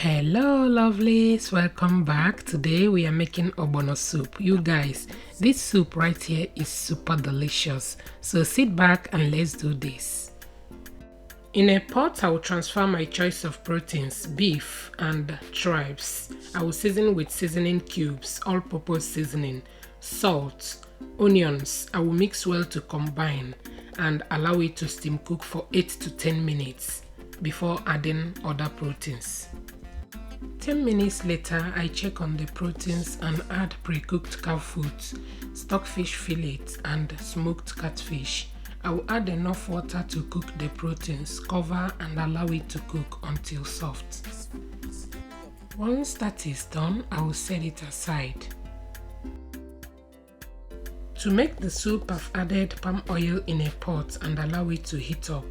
Hello lovelies, welcome back. Today we are making Ogbono soup. You guys, this soup right here is super delicious, so sit back and let's do this. In a pot I will transfer my choice of proteins, beef and tribes. I will season with seasoning cubes, all-purpose seasoning, salt, onions. I will mix well to combine and allow it to steam cook for 8 to 10 minutes before adding other proteins. 10 minutes later, I check on the proteins and add pre-cooked cow foot, stockfish fillet and smoked catfish. I will add enough water to cook the proteins, cover and allow it to cook until soft. Once that is done, I will set it aside. To make the soup, I've added palm oil in a pot and allow it to heat up.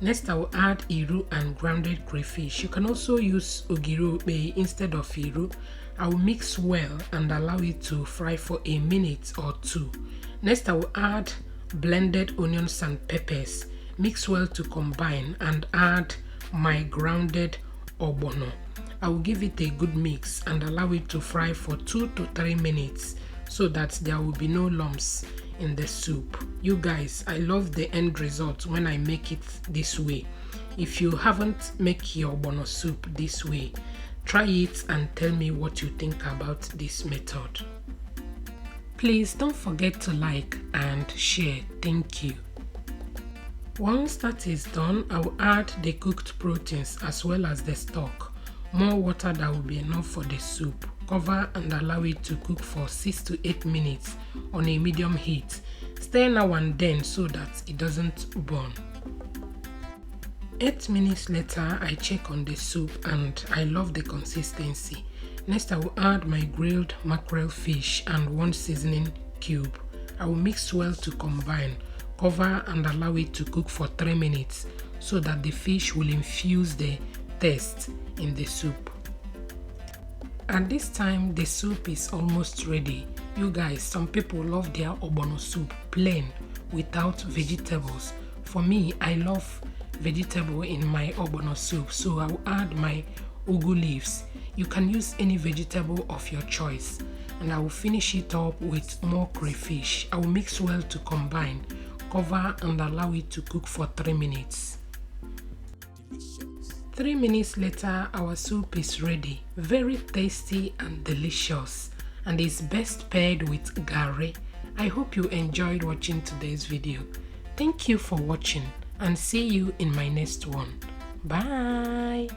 Next, I will add iru and grounded crayfish. You can also use ogirobe instead of iru. I will mix well and allow it to fry for a minute or two. Next, I will add blended onions and peppers. Mix well to combine and add my grounded ogbono. I will give it a good mix and allow it to fry for 2 to 3 minutes so that there will be no lumps in the soup. You guys, I love the end result when I make it this way. If you haven't made your ogbono soup this way, try it and tell me what you think about this method. Please don't forget to like and share. Thank you. Once that is done, I will add the cooked proteins as well as the stock. More water that will be enough for the soup. Cover and allow it to cook for 6 to 8 minutes on a medium heat. Stir now and then so that it doesn't burn. 8 minutes later, I check on the soup and I love the consistency. Next, I will add my grilled mackerel fish and 1 seasoning cube. I will mix well to combine. Cover and allow it to cook for 3 minutes so that the fish will infuse the taste in the soup. At this time, the soup is almost ready. You guys, some people love their ogbono soup plain without vegetables. For me, I love vegetable in my ogbono soup, so I will add my ugu leaves. You can use any vegetable of your choice, and I will finish it up with more crayfish. I will mix well to combine, cover and allow it to cook for 3 minutes. 3 minutes later, our soup is ready. Very tasty and delicious, and is best paired with garri. I hope you enjoyed watching today's video. Thank you for watching and see you in my next one. Bye.